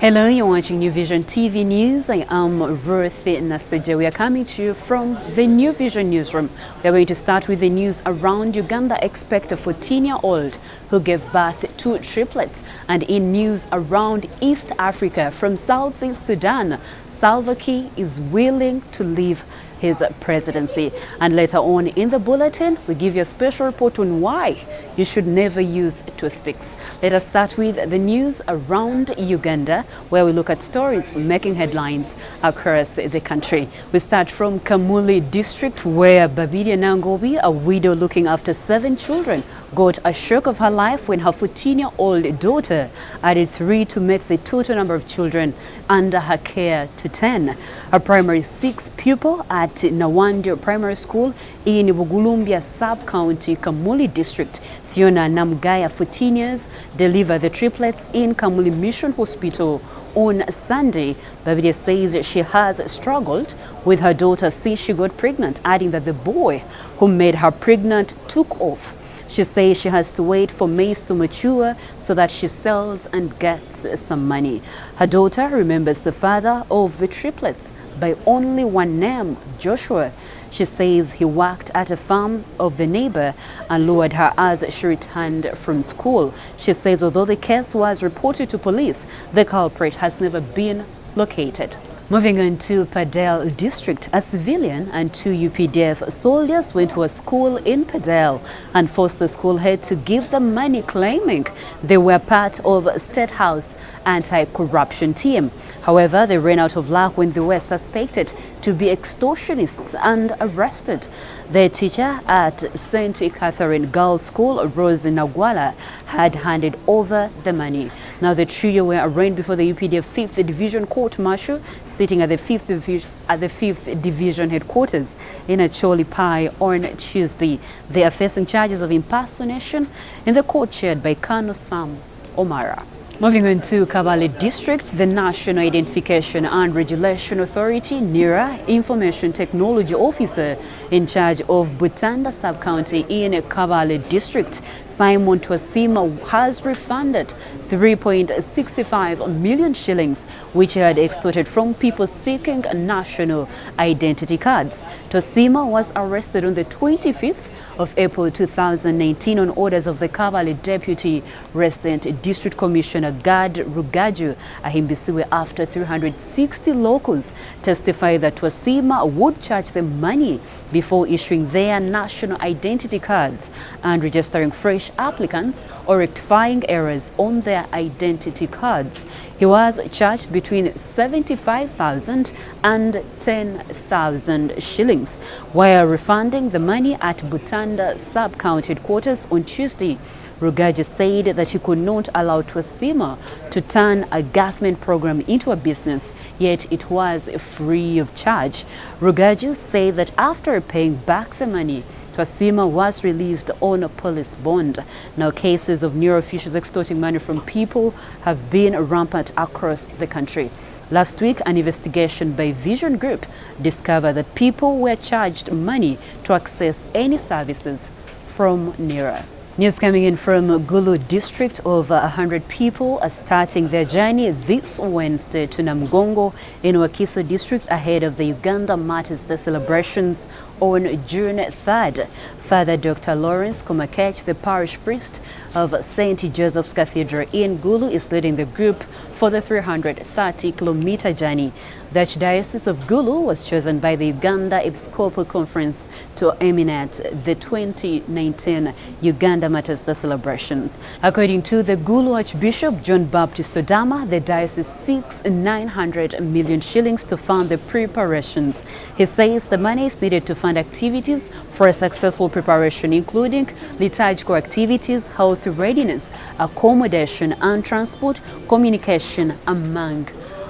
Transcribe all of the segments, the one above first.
Hello, you're watching New Vision TV News. I am Ruthi Naseja. We are coming to you from the New Vision newsroom. We are going to start with the news around Uganda. Expect a 14-year-old who gave birth to triplets. And in news around East Africa, from Southeast Sudan, Salva Kiir is willing to leave his presidency. And later on in the bulletin, we give you a special report on why you should never use toothpicks. Let us start with the news around Uganda, where we look at stories making headlines across the country. We start from Kamuli district, where Babidia Nangobi, a widow looking after 7 children, got a shock of her life when her 14-year-old daughter added 3 to make the total number of children under her care to 10. A primary 6 pupil at Nawandi Primary School in Bugulumbia Sub-County, Kamuli District, Fiona Namgaya, 14 years, delivered the triplets in Kamuli Mission Hospital on Sunday. Babidia says she has struggled with her daughter since she got pregnant, adding that the boy who made her pregnant took off. She says she has to wait for maize to mature so that she sells and gets some money. Her daughter remembers the father of the triplets by only one name, Joshua. She says he worked at a farm of the neighbor and lured her as she returned from school. She says although the case was reported to police, the culprit has never been located. Moving on to Padel district, a civilian and 2 UPDF soldiers went to a school in Padel and forced the school head to give them money, claiming they were part of State House anti-corruption team. However, they ran out of luck when they were suspected to be extortionists and arrested. Their teacher at St. Catherine Girls School, Rose Nagwala, had handed over the money. Now the trio were arraigned before the UPDF 5th Division Court Martial, sitting at the 5th Division headquarters in Acholi Pai on Tuesday. They are facing charges of impersonation in the court chaired by Colonel Sam Omara. Moving on to Kabale District, the National Identification and Regulation Authority, NIRA, Information Technology Officer in charge of Butanda Sub-County in Kabale District, Simon Twasima, has refunded 3.65 million shillings, which he had extorted from people seeking national identity cards. Twasima was arrested on the 25th of April 2019 on orders of the Kabale Deputy Resident District Commissioner Gad Rugaju Ahimbisiwe after 360 locals testified that Twasima would charge them money before issuing their national identity cards and registering fresh applicants or rectifying errors on their identity cards. He was charged between 75,000 and 10,000 shillings while refunding the money at Butanda Sub-County headquarters on Tuesday. Rugaju said that he could not allow Twasima to turn a government program into a business, yet it was free of charge. Rugaju said that after paying back the money, Twasima was released on a police bond. Now, cases of NIRA officials extorting money from people have been rampant across the country. Last week, an investigation by Vision Group discovered that people were charged money to access any services from NIRA. News coming in from Gulu district, over 100 people are starting their journey this Wednesday to Namgongo in Wakiso district ahead of the Uganda Matters Day celebrations on June 3rd. Father Dr. Lawrence Komakech, the parish priest of St. Joseph's Cathedral in Gulu, is leading the group for the 330-kilometer journey. The Archdiocese of Gulu was chosen by the Uganda Episcopal Conference to emanate the 2019 Uganda Matters Day celebrations. According to the Gulu Archbishop John Baptist Odama, the diocese seeks 900 million shillings to fund the preparations. He says the money is needed to fund activities for a successful preparation, including liturgical activities, health readiness, accommodation and transport, communication, among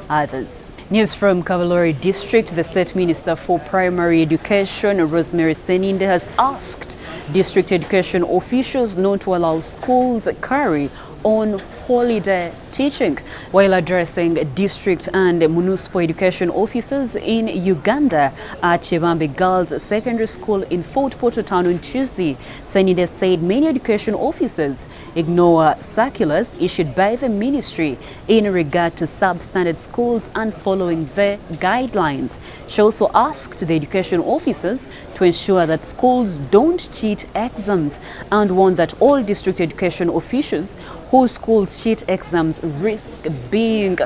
others. News from Kavalori District, the State Minister for Primary Education, Rosemary Seninde, has asked district education officials not to allow schools carry on holiday teaching. While addressing district and municipal education officers in Uganda at Chibambe Girls Secondary School in Fort Portal Town on Tuesday, Senide said many education officers ignore circulars issued by the ministry in regard to substandard schools and following the guidelines. She also asked the education officers to ensure that schools don't cheat exams and warned that all district education officials whose schools cheat exams risk being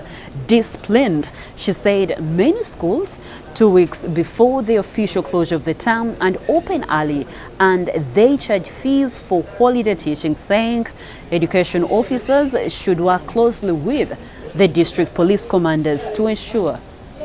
disciplined. She said many schools 2 weeks before the official closure of the term and open early, and they charge fees for holiday teaching, saying education officers should work closely with the district police commanders to ensure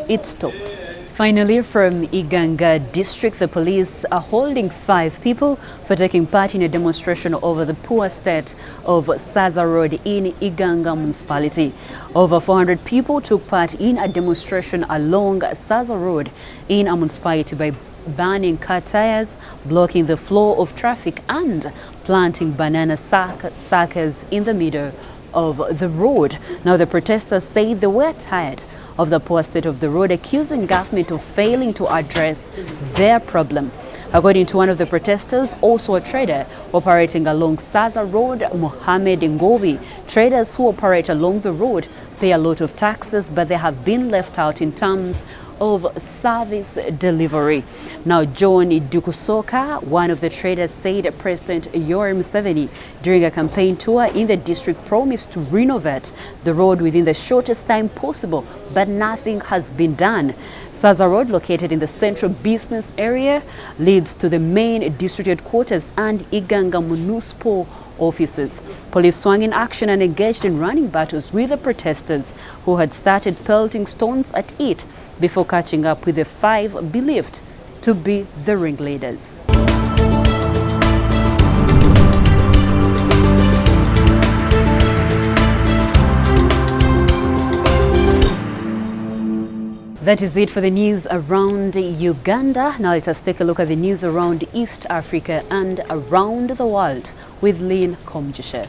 it stops. Finally, from Uganda district, the police are holding 5 people for taking part in a demonstration over the poor state of Saza Road in Uganda municipality. Over 400 people took part in a demonstration along Saza Road in a municipality by burning car tires, blocking the flow of traffic and planting banana suckers in the middle of the road. Now, the protesters say they were tired of the poor state of the road, accusing government of failing to address their problem. According to one of the protesters, also a trader operating along Saza Road, Mohammed Ngobi, traders who operate along the road pay a lot of taxes, but they have been left out in terms of service delivery. Now, John Dukusoka, one of the traders, said President Yoweri Museveni during a campaign tour in the district promised to renovate the road within the shortest time possible, but nothing has been done. Saza Road, located in the central business area, leads to the main district headquarters and Iganga municipal offices. Police swung in action and engaged in running battles with the protesters, who had started pelting stones at it before catching up with the 5 believed to be the ringleaders. That is it for the news around Uganda. Now let us take a look at the news around East Africa and around the world with Lynn Komjishe.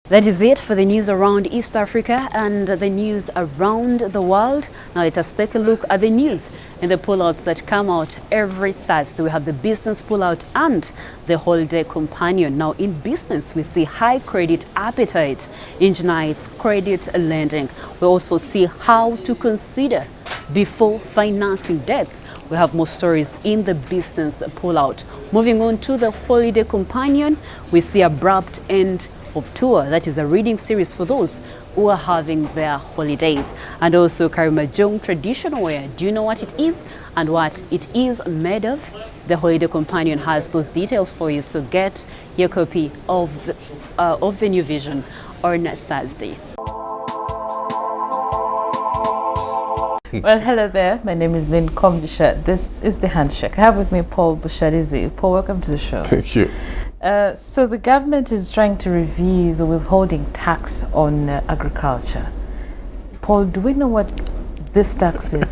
That is it for the news around East Africa and the news around the world. Now let us take a look at the news and the pullouts that come out every Thursday. We have the business pullout and the holiday companion. Now in business, we see high credit appetite ignites credit lending. We also see how to consider before financing debts. We have more stories in the business pullout. Moving on to the holiday companion, we see abrupt end of tour. That is a reading series for those who are having their holidays. And also Karimajong traditional wear. Do you know what it is and what it is made of? The holiday companion has those details for you, so get your copy of the New Vision on Thursday. Well, hello there. My name is Lynn Komdisha. This is the Handshake. I have with me Paul Bushadizi. Paul, welcome to the show. Thank you. So the government is trying to review the withholding tax on agriculture. Paul, do we know what this tax is?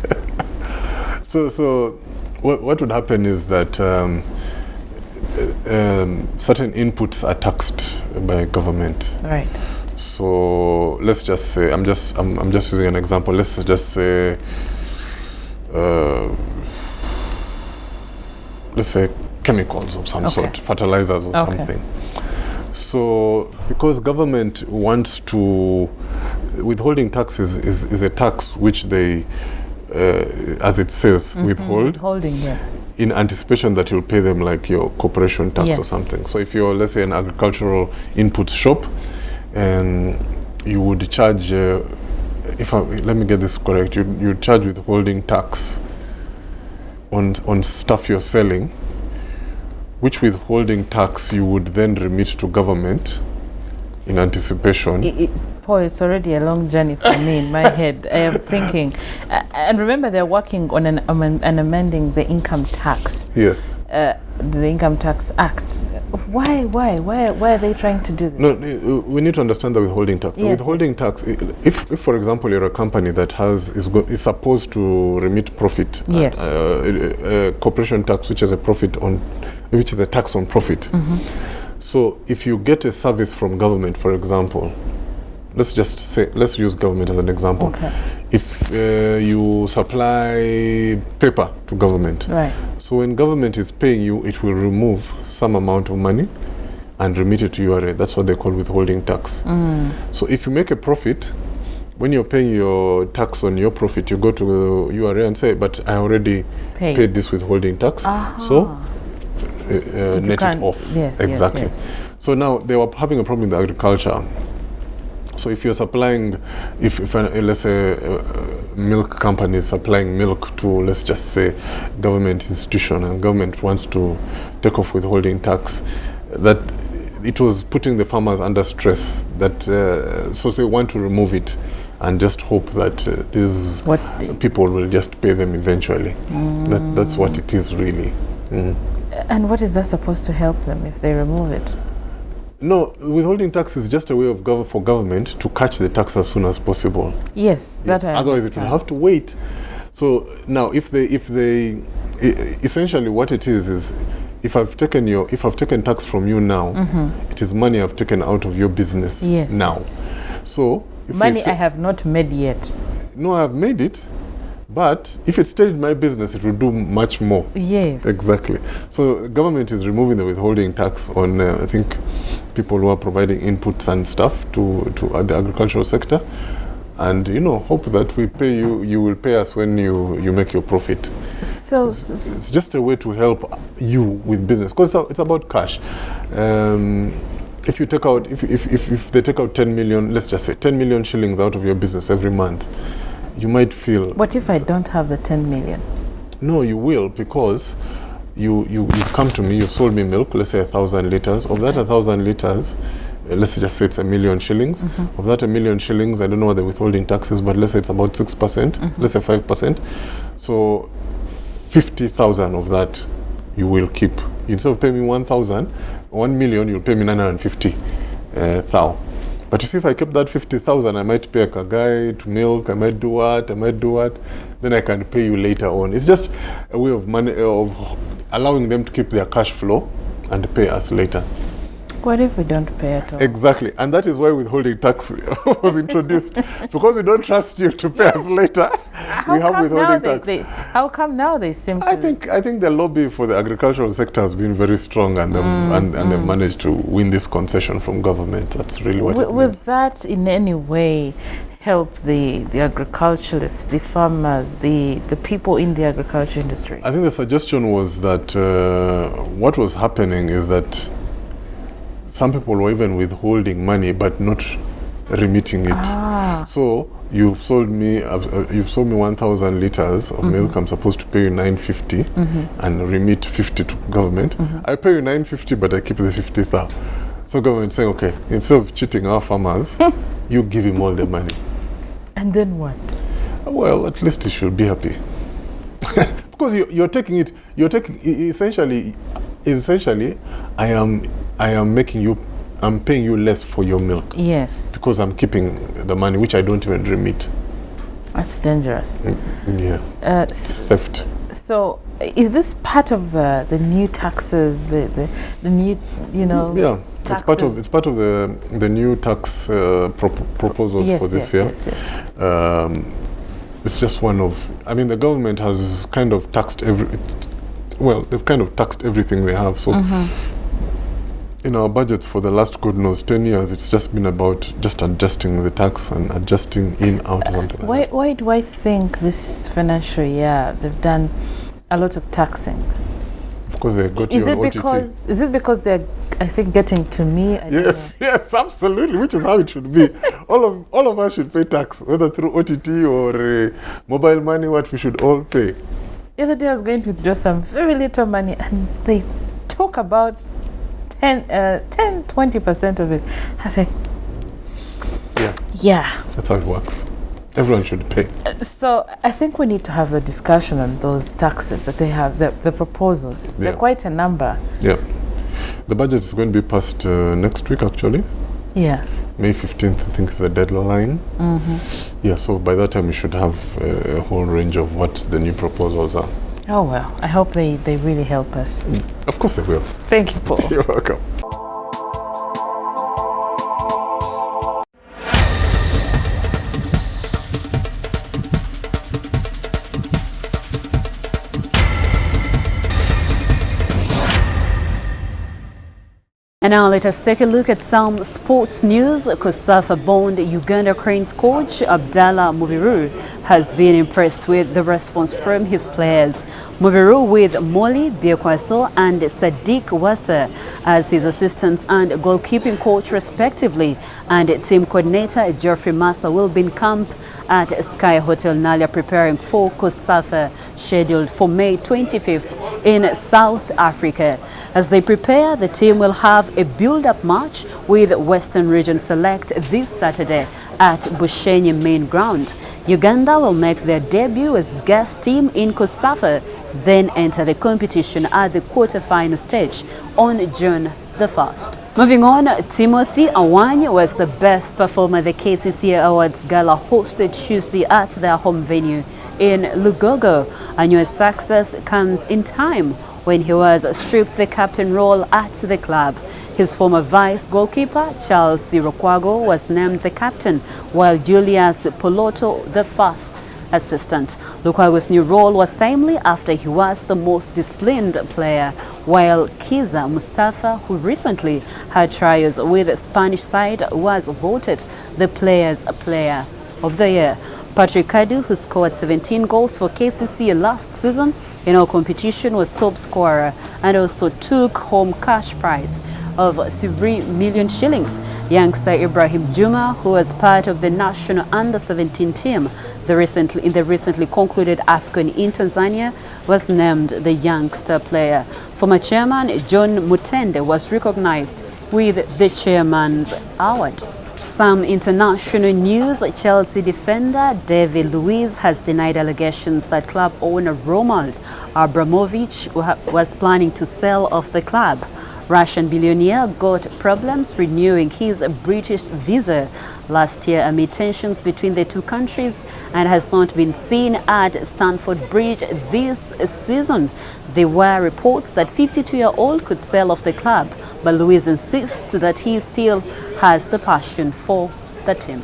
So what would happen is that certain inputs are taxed by government. Right. So let's just say, I'm just using an example. Let's just say, let's say chemicals of some sort, fertilizers or something. So because government wants to, withholding taxes is a tax which they, as it says, Withholding, yes. In anticipation that you'll pay them like your corporation tax or something. So if you're, let's say, an agricultural input shop, and you would charge, let me get this correct, you charge withholding tax on stuff you're selling, which withholding tax you would then remit to government in anticipation. Paul, it's already a long journey for me in my head. I am thinking, and remember they're working on an amending the income tax. Yes. The Income Tax Act. Why are they trying to do this? No, we need to understand the withholding tax. The withholding tax, if for example you're a company that is supposed to remit profit, corporation tax, which is a tax on profit. So if you get a service from government, for example, let's use government as an example. If you supply paper to government, right. So when government is paying you, it will remove some amount of money and remit it to URA. That's what they call withholding tax. So if you make a profit, when you're paying your tax on your profit, you go to URA and say, but I already paid this withholding tax, so net it off. Yes, exactly. Yes. So now they were having a problem with agriculture. So if you're supplying, if let's say milk company is supplying milk to, let's just say, government institution, and government wants to take off withholding tax, that it was putting the farmers under stress. That so they want to remove it and just hope that these people will just pay them eventually. That's what it is really. And what is that supposed to help them if they remove it? No, withholding tax is just a way of for government to catch the tax as soon as possible. Yes, that I otherwise it will have to wait. So now, if they essentially what it is if I've taken tax from you now, it is money I've taken out of your business now. So money I have not made yet. No, I have made it. But if it stayed in my business, it will do much more. Yes. Exactly. So government is removing the withholding tax on, I think, people who are providing inputs and stuff to the agricultural sector. And, hope that we pay you, you will pay us when you make your profit. So it's just a way to help you with business. Because it's about cash. If you take out, if they take out 10 million, let's just say 10 million shillings out of your business every month, you might feel... What if I don't have the 10 million? No, you will, because you come to me, you sold me milk, let's say 1,000 liters. Of that 1,000 liters, let's just say it's 1 million shillings. Of that 1 million shillings, I don't know what the withholding tax is, but let's say it's about 6%, let's say 5%. So 50,000 of that you will keep. Instead of paying me 1 million, you'll pay me 950,000. But you see, if I kept that 50,000, I might pay a guy to milk, I might do what, then I can pay you later on. It's just a way of allowing them to keep their cash flow and pay us later. What if we don't pay at all? Exactly, and that is why withholding tax was introduced, because we don't trust you to pay us later. How We have come now withholding tax. how come now they seem to... I think the lobby for the agricultural sector has been very strong, and they've managed to win this concession from government. That's really what it means. Will that in any way help the agriculturalists, the farmers, the people in the agriculture industry? I think the suggestion was that what was happening is that some people were even withholding money but not remitting it. So you've sold me 1,000 liters of milk. I'm supposed to pay you 950 and remit 50 to government. I pay you 950, but I keep the 50,000. So government saying, okay, instead of cheating our farmers, you give him all the money. And then what? Well, at least he should be happy. Because you're taking it, essentially, I'm paying you less for your milk. Yes. Because I'm keeping the money, which I don't even remit. That's dangerous. Yeah. Theft. So, is this part of the new taxes, the new, Yeah, taxes? it's part of the new tax proposals for this year. Yes. It's just one of. I mean, the government has kind of taxed they've kind of taxed everything they have. So, in our budgets for the last, God knows, 10 years, it's just been about just adjusting the tax and adjusting in, out, or something like that. Why do I think this financial year they've done a lot of taxing? Because they got you on OTT. Is it because they're, I think, getting to me? I don't know. Yes, absolutely, which is how it should be. all of us should pay tax, whether through OTT or mobile money, what we should all pay. The other day I was going to withdraw some very little money and they talk about 10-20% of it. I said, yeah. That's how it works. Everyone should pay. So I think we need to have a discussion on those taxes that they have, the proposals. They're quite a number. Yeah. The budget is going to be passed next week, actually. Yeah. May 15th, I think, is the deadline. Yeah, so by that time we should have a whole range of what the new proposals are. Oh, well, I hope they really help us. Of course they will. Thank you, Paul. You're welcome. And now let us take a look at some sports news. COSAFA-bound Uganda Cranes coach Abdallah Mubiru has been impressed with the response from his players. Mubiru, with Molly Biekwaso and Sadiq Wasa as his assistants and goalkeeping coach respectively, and team coordinator Geoffrey Massa, will be in camp at Sky Hotel Nalia preparing for COSAFA scheduled for May 25th in South Africa. As they prepare, the team will have a build-up match with Western Region Select this Saturday at Bushenyi Main Ground. Uganda will make their debut as guest team in COSAFA, then enter the competition at the quarter-final stage on June the 1st. Moving on, Timothy Awany was the best performer at the KCCA Awards Gala hosted Tuesday at their home venue in Lugogo. Anyua's success comes in time when he was stripped the captain role at the club. His former vice goalkeeper, Charles Sirokwago, was named the captain, while Julius Poloto the first assistant. Lukwago's new role was timely after he was the most disciplined player, while Kiza Mustafa, who recently had trials with the Spanish side, was voted the Players' Player of the Year. Patrick Kadu, who scored 17 goals for KCC last season in our competition, was top scorer and also took home cash prize of 3 million shillings. Youngster Ibrahim Juma, who was part of the national under-17 team in the recently concluded AFCON in Tanzania, was named the youngster player. Former chairman John Mutende was recognized with the Chairman's Award. Some international news. Chelsea defender David Luiz has denied allegations that club owner Roman Abramovich was planning to sell off the club. Russian billionaire got problems renewing his British visa last year amid tensions between the two countries and has not been seen at Stamford Bridge this season. There were reports that 52-year-old could sell off the club but Luis insists that he still has the passion for the team.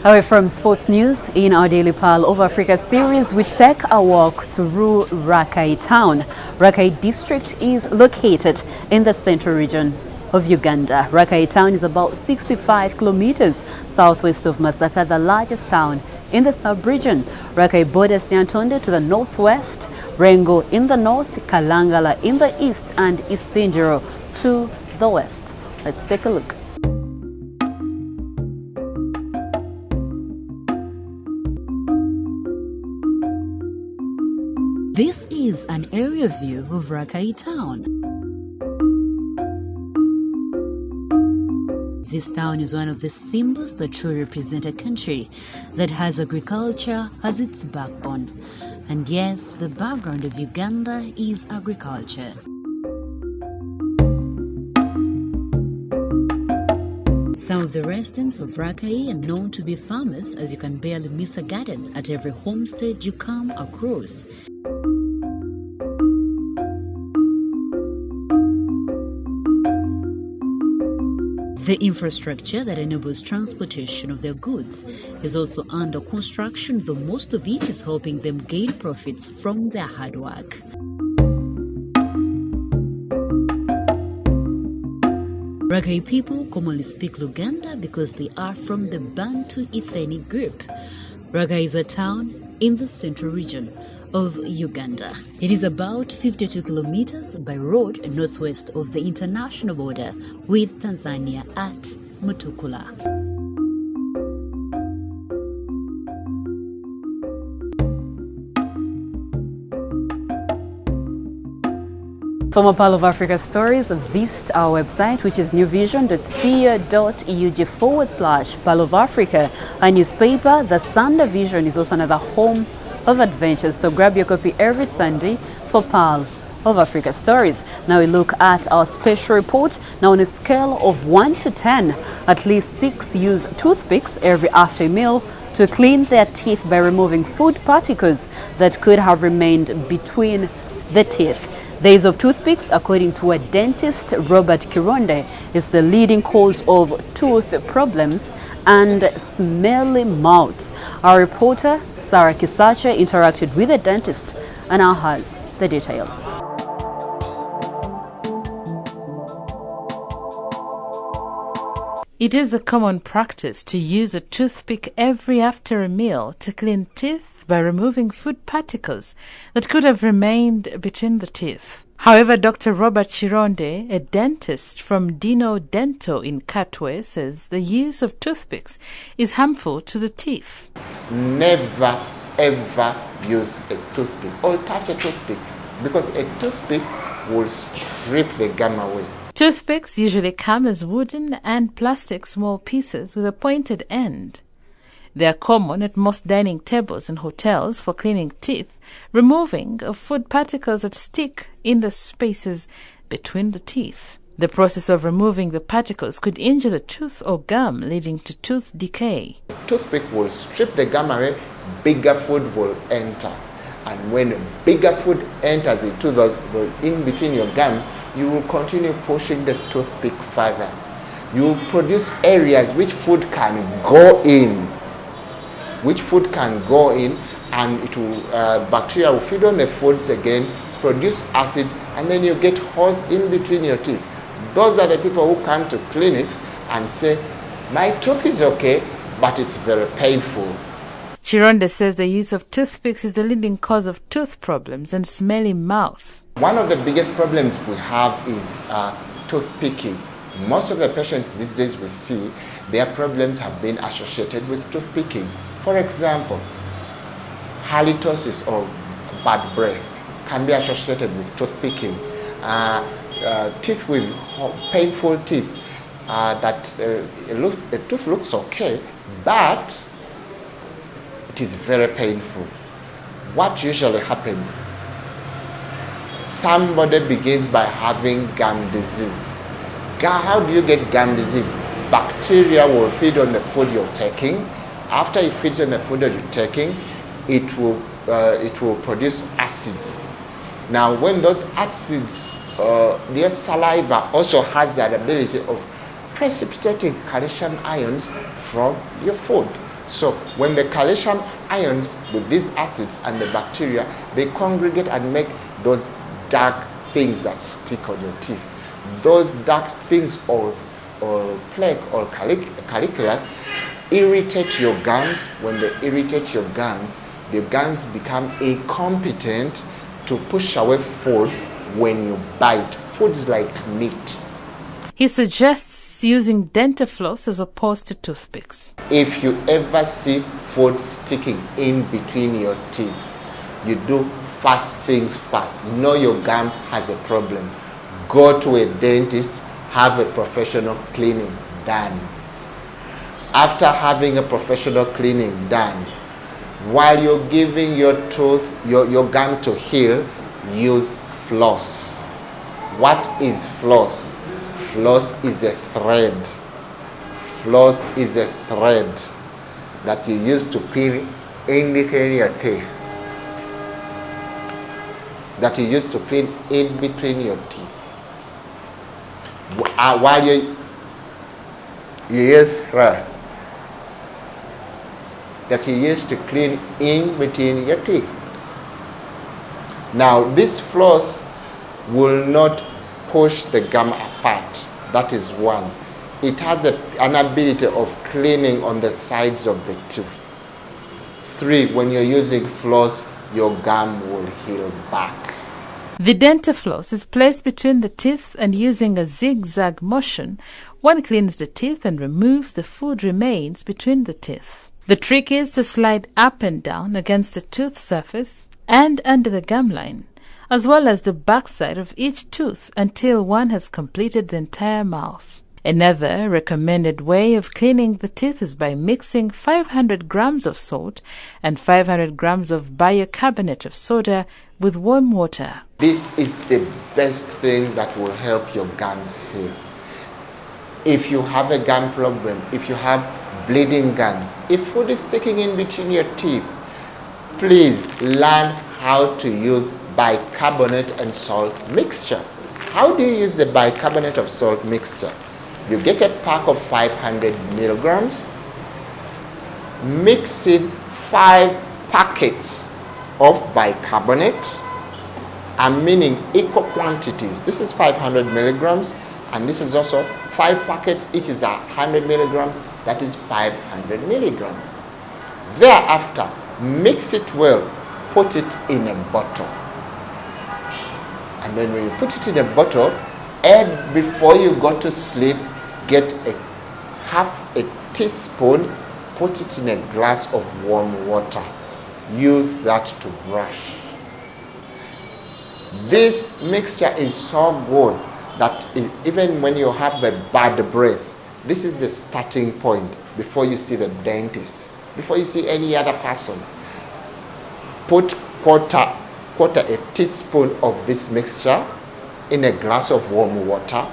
Away from sports news, in our Daily Pal of Africa series, we take a walk through Rakai town. Rakai district is located in the central region of Uganda. Rakai town is about 65 kilometers southwest of Masaka, the largest town in the sub-region. Rakai borders Nyantonde to the northwest, Rengo in the north, Kalangala in the east, and Isinjiro to the west. Let's take a look. This is an area view of Rakai town. This town is one of the symbols that truly represent a country that has agriculture as its backbone. And yes, the background of Uganda is agriculture. Some of the residents of Rakai are known to be farmers, as you can barely miss a garden at every homestead you come across. The infrastructure that enables transportation of their goods is also under construction, though most of it is helping them gain profits from their hard work. Rakai people commonly speak Luganda because they are from the Bantu ethnic group. Rakai is a town in the central region of Uganda. It is about 52 kilometers by road northwest of the international border with Tanzania at Mutukula. For more Pal of Africa stories, visit our website, which is newvision.co.ug/Pal of Africa. A newspaper, the Sunday Vision, is also another home of adventures, so grab your copy every Sunday for Pal of Africa stories. Now we look at our special report. Now, on a scale of 1 to 10, at least 6 use toothpicks every after meal to clean their teeth by removing food particles that could have remained between the teeth. The use of toothpicks, according to a dentist, Robert Kironde, is the leading cause of tooth problems and smelly mouths. Our reporter, Sarah Kisache, interacted with a dentist and now has the details. It is a common practice to use a toothpick every after a meal to clean teeth by removing food particles that could have remained between the teeth. However, Dr. Robert Chironde, a dentist from Dino Dental in Katwe, says the use of toothpicks is harmful to the teeth. Never ever use a toothpick or touch a toothpick, because a toothpick will strip the gum away. Toothpicks usually come as wooden and plastic small pieces with a pointed end. They are common at most dining tables and hotels for cleaning teeth, removing of food particles that stick in the spaces between the teeth. The process of removing the particles could injure the tooth or gum, leading to tooth decay. Toothpick will strip the gum away, bigger food will enter. And when bigger food enters into those in between your gums, you will continue pushing the toothpick further. You will produce areas which food can go in. And it will, bacteria will feed on the foods again, produce acids, and then you get holes in between your teeth. Those are the people who come to clinics and say, my tooth is okay, but it's very painful. Chironde says the use of toothpicks is the leading cause of tooth problems and smelly mouth. One of the biggest problems we have is tooth picking. Most of the patients these days we see, their problems have been associated with tooth picking. For example, halitosis or bad breath can be associated with tooth picking. Teeth with painful teeth, a tooth looks okay, but it is very painful. What usually happens? Somebody begins by having gum disease. How do you get gum disease? bacteria will feed on the food you're taking. After it feeds on the food that you're taking, it will produce acids. Now, when those acids, their saliva also has that ability of precipitating calcium ions from your food. So when the calcium ions with these acids and the bacteria, they congregate and make those dark things that stick on your teeth. Those dark things or plaque or calculus irritate your gums. When they irritate your gums, the gums become incompetent to push away food when you bite. Foods like meat. He suggests using dental floss as opposed to toothpicks. If you ever see food sticking in between your teeth, you do fast things fast. You know your gum has a problem. Go to a dentist, have a professional cleaning done. After having a professional cleaning done, while you're giving your gum to heal, use floss. What is floss? Floss is a thread. Floss is a thread that you use to clean in between your teeth. That you use to clean in between your teeth. While you use thread that you use to clean in between your teeth. Now, this floss will not push the gum apart. That is one. It has an ability of cleaning on the sides of the tooth. 3, when you're using floss, your gum will heal back. The dental floss is placed between the teeth and using a zigzag motion, one cleans the teeth and removes the food remains between the teeth. The trick is to slide up and down against the tooth surface and under the gum line, as well as the backside of each tooth until one has completed the entire mouth. Another recommended way of cleaning the teeth is by mixing 500 grams of salt and 500 grams of bicarbonate of soda with warm water. This is the best thing that will help your gums heal. If you have a gum problem, if you have bleeding gums, if food is sticking in between your teeth, please learn how to use bicarbonate and salt mixture. How do you use the bicarbonate of salt mixture? You get a pack of 500 milligrams, mix in 5 packets of bicarbonate, I'm meaning equal quantities. This is 500 milligrams, and this is also 5 packets, each is 100 milligrams, that is 500 milligrams. Thereafter, mix it well, put it in a bottle. And then when you put it in a bottle, and before you go to sleep, get half a teaspoon, put it in a glass of warm water. Use that to brush. This mixture is so good that even when you have a bad breath, this is the starting point before you see the dentist, before you see any other person. Put quarter a teaspoon of this mixture in a glass of warm water,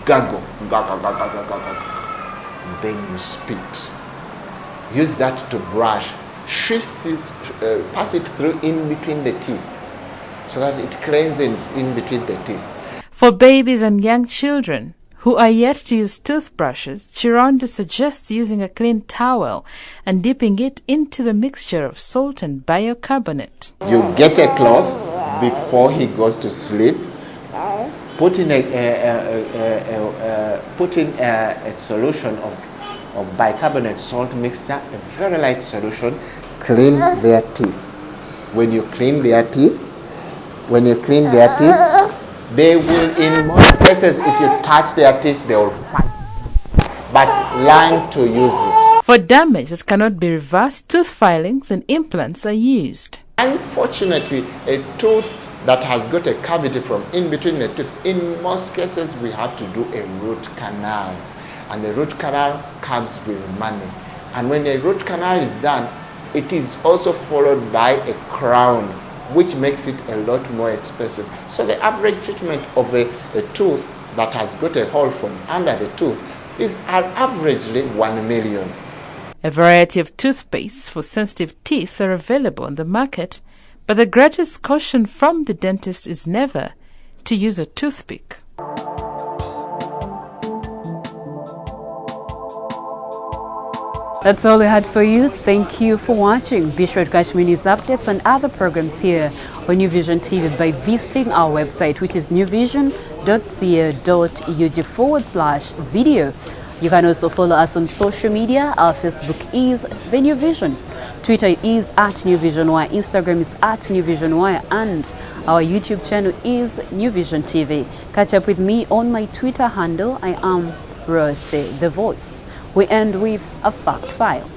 gargle, then you spit. Use that to brush. Pass it through in between the teeth so that it cleanses in between the teeth. For babies and young children who are yet to use toothbrushes, Chironda suggests using a clean towel and dipping it into the mixture of salt and bicarbonate. You get a cloth before he goes to sleep. Put in a solution of bicarbonate salt mixture, a very light solution. Clean their teeth. When you clean their teeth, they will, in most cases, if you touch their teeth, they will fight. But learn to use it. For damage that cannot be reversed, tooth filings and implants are used. Unfortunately, a tooth that has got a cavity from in between the teeth, in most cases we have to do a root canal. And the root canal comes with money. And when a root canal is done, it is also followed by a crown, which makes it a lot more expensive. So the average treatment of a tooth that has got a hole from under the tooth are averagely 1 million. A variety of toothpastes for sensitive teeth are available on the market, but the greatest caution from the dentist is never to use a toothpick. That's all we had for you. Thank you for watching. Be sure to catch news updates and other programs here on New Vision TV by visiting our website, which is newvision.co.ug/video. You can also follow us on social media. Our Facebook is The New Vision. Twitter is @NewVisionY, Instagram is @NewVisionY, and our YouTube channel is New Vision TV. Catch up with me on my Twitter handle. I am Rakai, the voice. We end with a fact file.